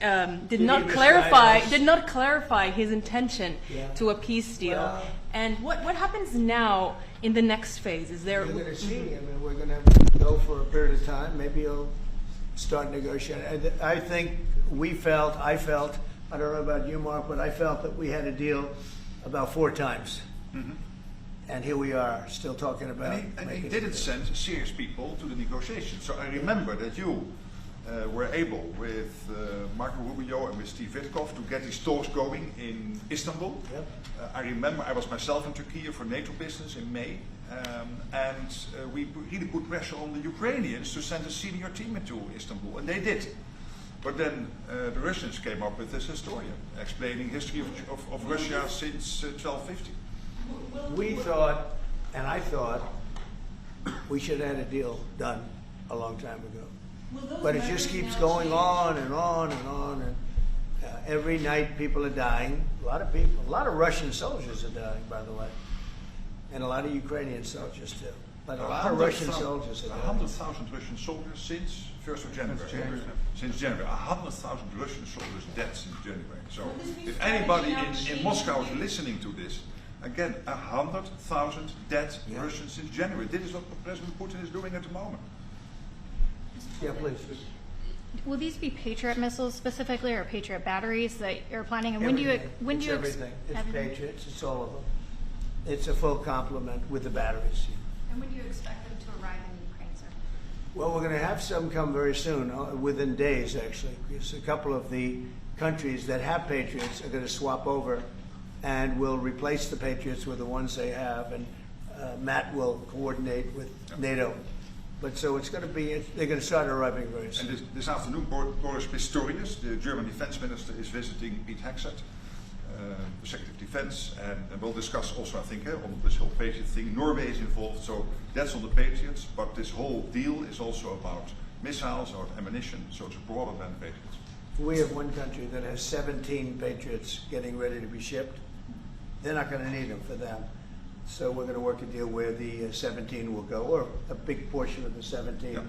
did not clarify his intention to a peace deal. Well, and what happens now in the next phase? Is there? We're going to see. I mean, we're going to go for a period of time. Maybe he'll start negotiating. I think I felt, I don't know about you, Mark, but I felt that we had a deal about 4 times. Mm-hmm. And here we are, still talking about and he didn't send serious people to the negotiations. So I remember that you were able, with Mark Rutte and with Steve Witkoff, to get these talks going in Istanbul. Yep. I remember I was myself in Turkey for NATO business in May, and we really put pressure on the Ukrainians to send a senior team into Istanbul, and they did. But then the Russians came up with this historian explaining history of Russia since 1250. We thought, and I thought, we should have had a deal done a long time ago. But it just keeps going on and on and on. And every night people are dying. A lot of people, a lot of Russian soldiers are dying, by the way. And a lot of Ukrainian soldiers too. But a lot of Russian soldiers are dying. 100,000 Russian soldiers since 1st of January. Since January. 100,000 Russian soldiers dead since January. So if anybody in Moscow is listening to this, again, 100,000 dead Russians since January. This is what President Putin is doing at the moment. Yeah, please. Will these be Patriot missiles specifically, or Patriot batteries that you're planning? And Everything. when do you everything? It's everything? Patriots. It's all of them. It's a full complement with the batteries. And when do you expect them to arrive in Ukraine, sir? Well, we're going to have some come very soon, within days actually, because a couple of the countries that have Patriots are going to swap over, and will replace the Patriots with the ones they have, and Matt will coordinate with NATO. But so it's going to be, they're going to start arriving very soon. And this afternoon, Boris Pistorius, the German defense minister, is visiting Pete Hegseth, the Secretary of Defense, and we'll discuss also, I think, on this whole Patriot thing. Norway is involved, so that's on the Patriots, but this whole deal is also about missiles or ammunition, so it's broader than Patriots. We have one country that has 17 Patriots getting ready to be shipped. They're not going to need them for them. So we're going to work a deal where the 17 will go, or a big portion of the 17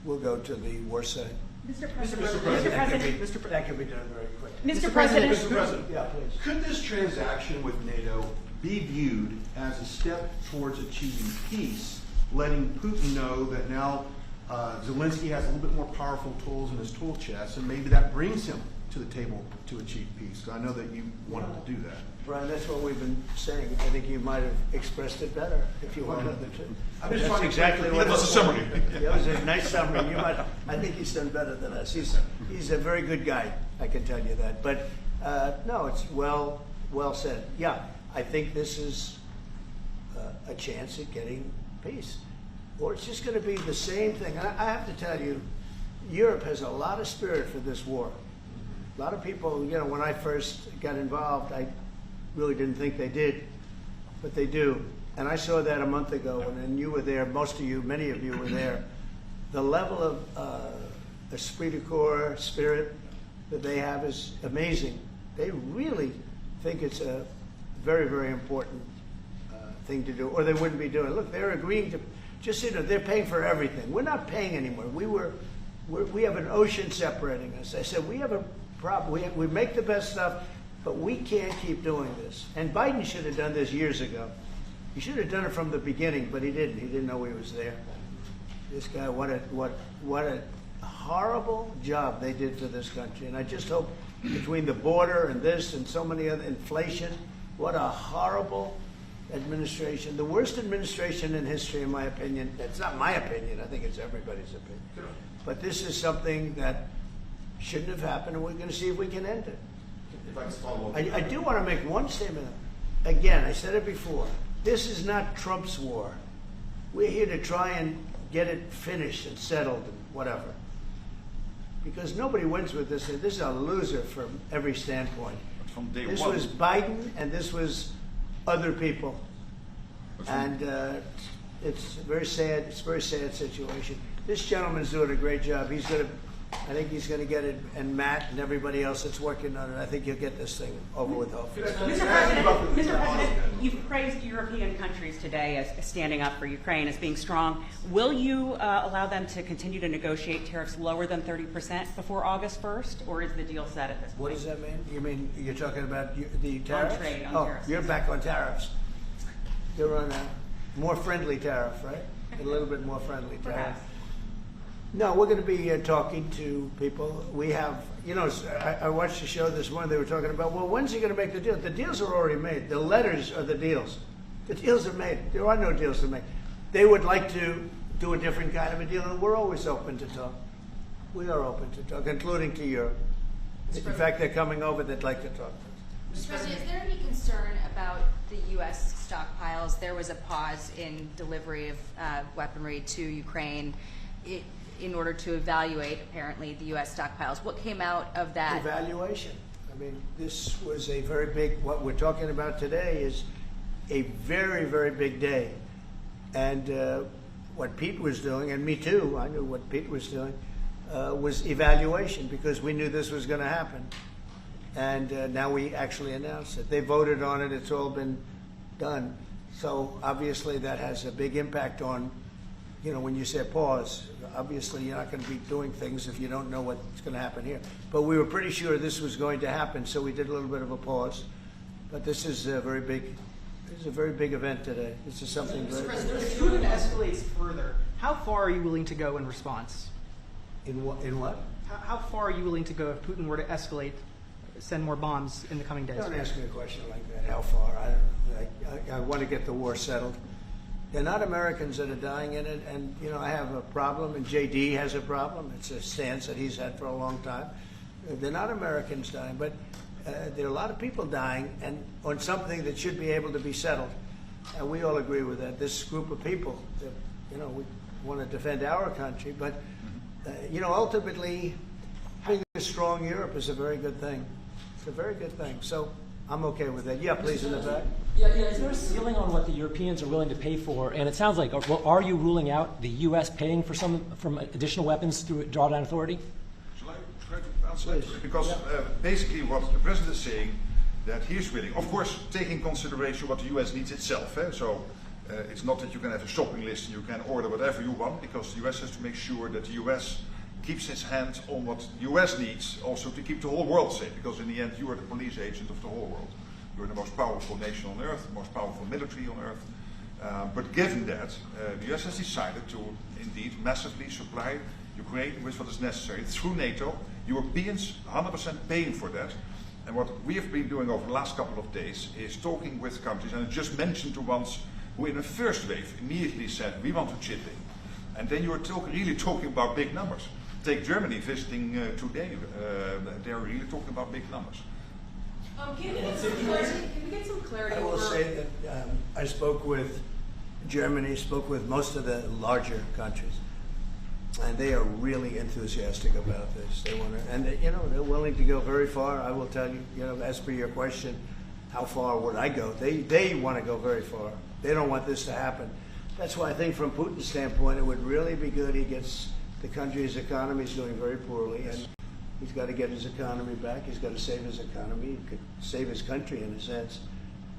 will go to the war side. Mr. President. That can be done very quickly. Mr. President. Mr. President, Yeah, please. could this transaction with NATO be viewed as a step towards achieving peace, letting Putin know that now Zelensky has a little bit more powerful tools in his tool chest, and maybe that brings him to the table to achieve peace? I know that you wanted to do that. Brian, that's what we've been saying. I think you might have expressed it better if you wanted to. I'm just That's trying to exactly what That was a summary. That was a nice summary. You might. I think he's done better than us. He's a very good guy. I can tell you that. But no, it's well said. Yeah, I think this is a chance at getting peace, or it's just going to be the same thing. And I have to tell you, Europe has a lot of spirit for this war. A lot of people, you know, when I first got involved, I really didn't think they did, but they do. And I saw that a month ago, and you were there, most of you, many of you were there. The level of esprit de corps, spirit that they have is amazing. They really think it's a very, very important thing to do, or they wouldn't be doing it. Look, they're agreeing to, just so you know, they're paying for everything. We're not paying anymore. We have an ocean separating us. I said, we have a problem. We make the best stuff, but we can't keep doing this. And Biden should have done this years ago. He should have done it from the beginning, but he didn't. He didn't know he was there. This guy, what a horrible job they did for this country. And I just hope between the border and this and so many other, inflation, what a horrible administration. The worst administration in history, in my opinion. It's not my opinion. I think it's everybody's opinion. But this is something that shouldn't have happened, and we're going to see if we can end it. If I can follow up. I do want to make one statement. Again, I said it before. This is not Trump's war. We're here to try and get it finished and settled and whatever. Because nobody wins with this. This is a loser from every standpoint. From day This one. was Biden, and this was other people. And it's a very sad situation. This gentleman's doing a great job. He's going to I think he's going to get it, and Matt and everybody else that's working on it, I think he'll get this thing over with hopefully. Mr. President, you've praised European countries today as standing up for Ukraine, as being strong. Will you allow them to continue to negotiate tariffs lower than 30% before August 1st, or is the deal set at this point? What does that mean? You mean you're talking about the tariffs? trade, on tariffs. You're back on tariffs. You're on a more friendly tariff, right? A little bit more friendly tariff. Perhaps. No, we're going to be talking to people. We have, I watched the show this morning. They were talking about, well, when's he going to make the deal? The deals are already made. The letters are the deals. The deals are made. There are no deals to make. They would like to do a different kind of a deal, and we're always open to talk. We are open to talk, including to Europe. In fact, they're coming over. They'd like to talk to us. Mr. President, is there any concern about the U.S. stockpiles? There was a pause in delivery of weaponry to Ukraine in order to evaluate, apparently, the U.S. stockpiles. What came out of that? Evaluation. I mean, this was a very big, what we're talking about today is a very, very big day. And what Pete was doing, and me too, I knew what Pete was doing, was evaluation, because we knew this was going to happen. And now we actually announced it. They voted on it. It's all been done. So obviously that has a big impact on, when you say pause, obviously you're not going to be doing things if you don't know what's going to happen here. But we were pretty sure this was going to happen, so we did a little bit of a pause. But this is a very big event today. This is something very big. If Putin escalates further, how far are you willing to go in response? In what? How far are you willing to go if Putin were to escalate, send more bombs in the coming days? Don't ask me a question like that. How far? I don't know. I want to get the war settled. They're not Americans that are dying in it, and I have a problem, and JD has a problem. It's a stance that he's had for a long time. They're not Americans dying, but there are a lot of people dying, and on something that should be able to be settled. And we all agree with that. This group of people, that, we want to defend our country, but ultimately, having a strong Europe is a very good thing. It's a very good thing. So I'm okay with that. Yeah, please, in the back. Yeah. Is there a ceiling on what the Europeans are willing to pay for? And it sounds like, are you ruling out the U.S. paying for from additional weapons through drawdown authority? Shall I try to answer that? Because basically what the president is saying, that he's willing, of course, taking consideration what the U.S. needs itself. So it's not that you can have a shopping list and you can order whatever you want, because the U.S. has to make sure that the U.S. keeps its hand on what the U.S. needs also to keep the whole world safe, because in the end you are the police agent of the whole world. You're the most powerful nation on earth, the most powerful military on earth. But given that, the U.S. has decided to indeed massively supply Ukraine with what is necessary through NATO. Europeans 100% paying for that. And what we have been doing over the last couple of days is talking with countries, and I just mentioned the ones who in the first wave immediately said, we want to chip in. And then you're really talking about big numbers. Take Germany visiting today. They're really talking about big numbers. Can we get some clarity? I will say that I spoke with Germany, spoke with most of the larger countries, and they are really enthusiastic about this. They want to, and they're willing to go very far. I will tell you, as per your question, how far would I go? They want to go very far. They don't want this to happen. That's why I think from Putin's standpoint, it would really be good. He gets the country's economy is doing very poorly, and he's got to get his economy back. He's got to save his economy. He could save his country in a sense,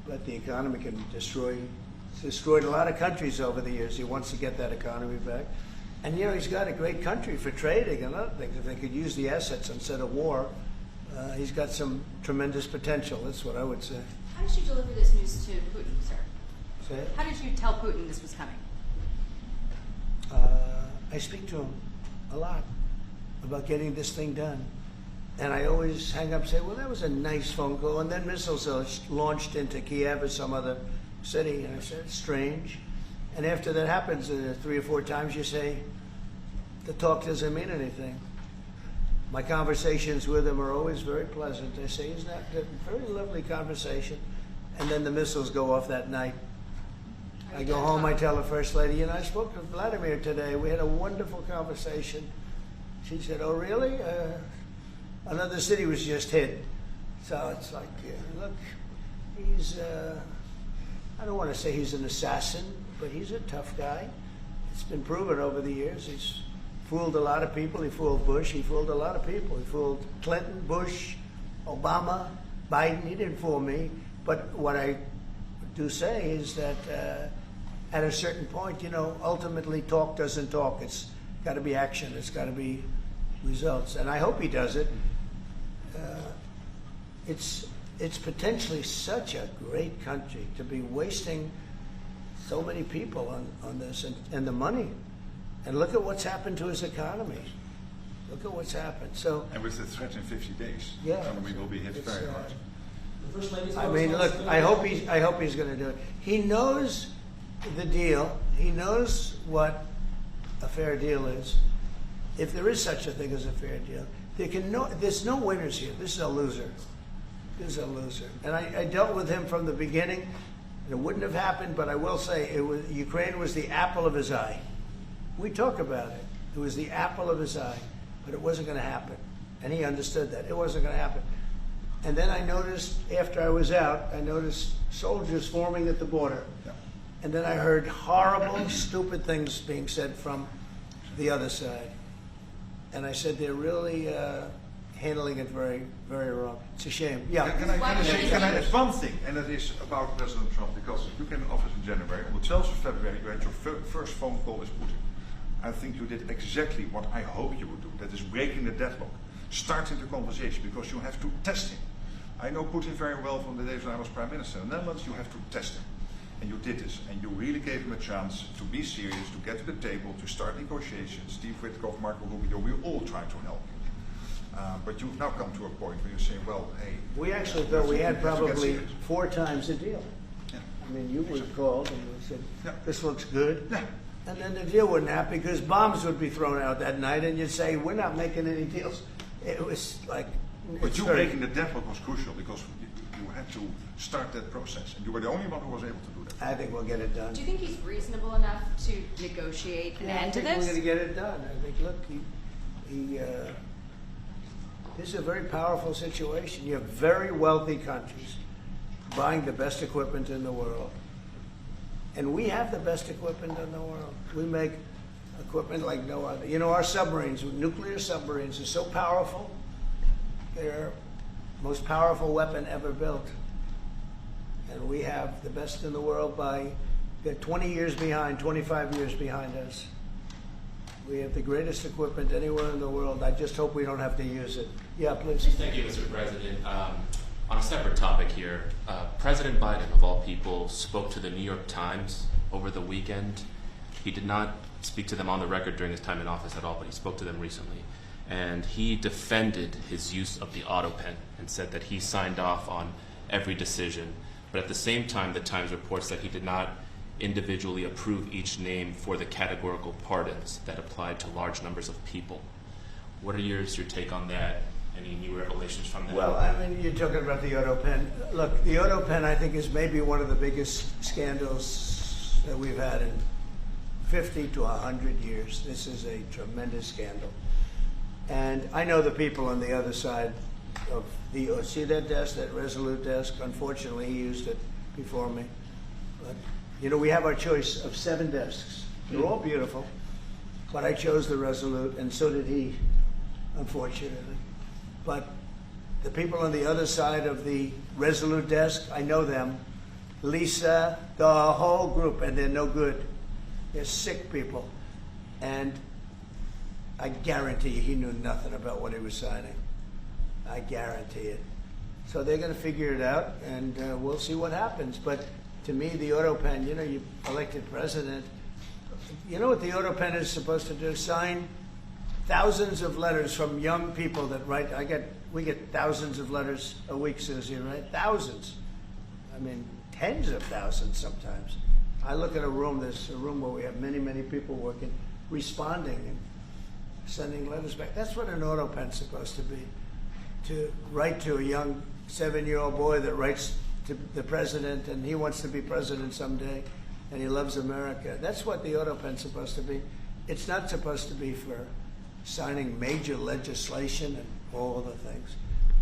but the economy can destroyed a lot of countries over the years. He wants to get that economy back. And he's got a great country for trading and other things. If they could use the assets instead of war, he's got some tremendous potential. That's what I would say. How did you deliver this news to Putin, sir? Say it? How did you tell Putin this was coming? I speak to him a lot about getting this thing done. And I always hang up and say, well, that was a nice phone call. And then missiles are launched into Kiev or some other city. And I said, it's strange. And after that happens 3 or 4 times, you say, the talk doesn't mean anything. My conversations with him are always very pleasant. I say, isn't that a very lovely conversation? And then the missiles go off that night. I go home, I tell the First Lady, I spoke to Vladimir today. We had a wonderful conversation. She said, oh, really? Another city was just hit. So it's like, look, he's, I don't want to say he's an assassin, but he's a tough guy. It's been proven over the years. He's fooled a lot of people. He fooled Bush. He fooled a lot of people. He fooled Clinton, Bush, Obama, Biden. He didn't fool me. But what I do say is that at a certain point, ultimately talk doesn't talk. It's got to be action. It's got to be results. And I hope he does it. It's potentially such a great country to be wasting so many people on this and the money. And look at what's happened to his economy. Look at what's happened. So, And with the threat in 50 days, yeah, the economy will be hit very hard. The First Lady's I mean, look, I hope he's going to do it. He knows the deal. He knows what a fair deal is. If there is such a thing as a fair deal, there's no winners here. This is a loser. This is a loser. And I dealt with him from the beginning. It wouldn't have happened, but I will say Ukraine was the apple of his eye. We talk about it. It was the apple of his eye, but it wasn't going to happen. And he understood that. It wasn't going to happen. And then I noticed, after I was out, I noticed soldiers forming at the border. Yeah. And then I heard horrible, stupid things being said from the other side. And I said, they're really handling it very, very wrong. It's a shame. Yeah. Can I add one thing, and that is about President Trump, because you came in office in January. On the 12th of February, you had your first phone call with Putin. I think you did exactly what I hope you would do. That is breaking the deadlock, starting the conversation, because you have to test him. I know Putin very well from the days when I was Prime Minister in the Netherlands. You have to test him. And you did this, and you really gave him a chance to be serious, to get to the table, to start negotiations. Steve Witkoff, Mark Rutte, we all tried to help him. But you've now come to a point where you say, well, hey... We actually thought we had probably 4 times the deal. Yeah. I mean, you would called and we said, Yeah. this looks good. Yeah. And then the deal wouldn't happen because bombs would be thrown out that night and you'd say, we're not making any deals. It was like... But you breaking the deadlock was crucial because you had to start that process, and you were the only one who was able to do that. I think we'll get it done. Do you think he's reasonable enough to negotiate an end to I think we're this? going to get it done. I think, look, this is a very powerful situation. You have very wealthy countries buying the best equipment in the world. And we have the best equipment in the world. We make equipment like no other. Our submarines, nuclear submarines, are so powerful. They're the most powerful weapon ever built. And we have the best in the world they're 20 years behind, 25 years behind us. We have the greatest equipment anywhere in the world. I just hope we don't have to use it. Yeah, please. Thank you, Mr. President. On a separate topic here, President Biden, of all people, spoke to the New York Times over the weekend. He did not speak to them on the record during his time in office at all, but he spoke to them recently. And he defended his use of the auto pen and said that he signed off on every decision. But at the same time, the Times reports that he did not individually approve each name for the categorical pardons that applied to large numbers of people. What are your take on that? Any new revelations from that? Well, I mean, you're talking about the auto pen. Look, the auto pen, I think, is maybe one of the biggest scandals that we've had in 50 to 100 years. This is a tremendous scandal. And I know the people on the other side of see that desk, that Resolute desk? Unfortunately, he used it before me. But, we have our choice of 7 desks. They're all beautiful. But I chose the Resolute, and so did he, unfortunately. But the people on the other side of the Resolute desk, I know them. Lisa, the whole group, and they're no good. They're sick people. And I guarantee you he knew nothing about what he was signing. I guarantee it. So they're going to figure it out, and we'll see what happens. But to me, the auto pen, you elected president. You know what the auto pen is supposed to do? Sign thousands of letters from young people that write. We get thousands of letters a week, Susie, right? Thousands. I mean, tens of thousands sometimes. I look at a room, there's a room where we have many, many people working, responding and sending letters back. That's what an auto pen's supposed to be. To write to a young 7-year-old boy that writes to the president and he wants to be president someday and he loves America. That's what the auto pen's supposed to be. It's not supposed to be for signing major legislation and all the things.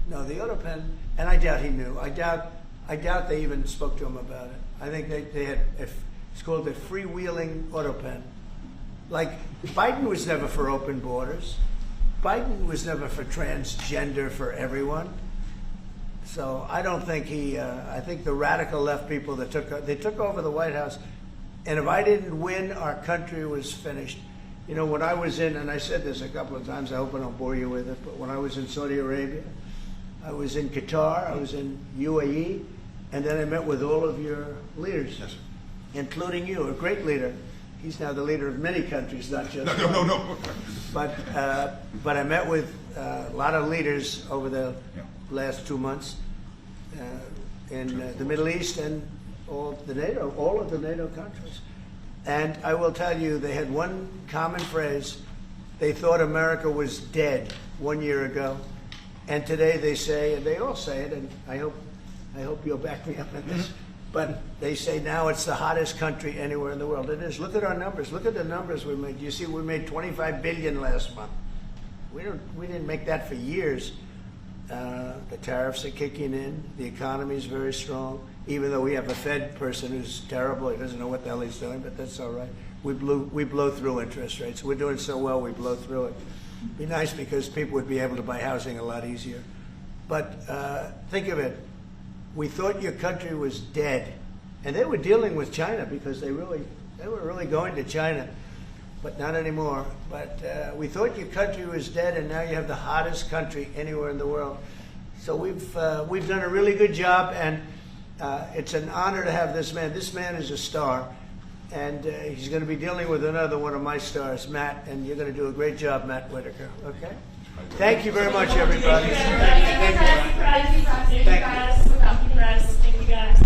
No, the auto pen, and I doubt he knew. I doubt they even spoke to him about it. I think they had, it's called a freewheeling auto pen. Like, Biden was never for open borders. Biden was never for transgender for everyone. So I don't think I think the radical left people that took over the White House, and if I didn't win, our country was finished. You know, when I was in, and I said this a couple of times, I hope I don't bore you with it, but when I was in Saudi Arabia, I was in Qatar, I was in UAE, and then I met with all of your leaders, Yes. including you, a great leader. He's now the leader of many countries, not just No. But I met with a lot of leaders over the last 2 months in the Middle East and all of the NATO countries. And I will tell you, they had one common phrase. They thought America was dead 1 year ago. And today they say, and they all say it, and I hope you'll back me up in this, but they say now it's the hottest country anywhere in the world. It is. Look at our numbers. Look at the numbers we made. You see, we made $25 billion last month. We didn't make that for years. The tariffs are kicking in. The economy is very strong. Even though we have a Fed person who's terrible, he doesn't know what the hell he's doing, but that's all right. We blow through interest rates. We're doing so well, we blow through it. Be nice because people would be able to buy housing a lot easier. But think of it. We thought your country was dead, and they were dealing with China because they were really going to China, but not anymore. But we thought your country was dead, and now you have the hottest country anywhere in the world. So we've done a really good job, and it's an honor to have this man. This man is a star, and he's going to be dealing with another one of my stars, Matt, and you're going to do a great job, Matt Whitaker. Okay? Thank you very much, everybody. Thank you, guys. Thank you, guys. Thank you, guys.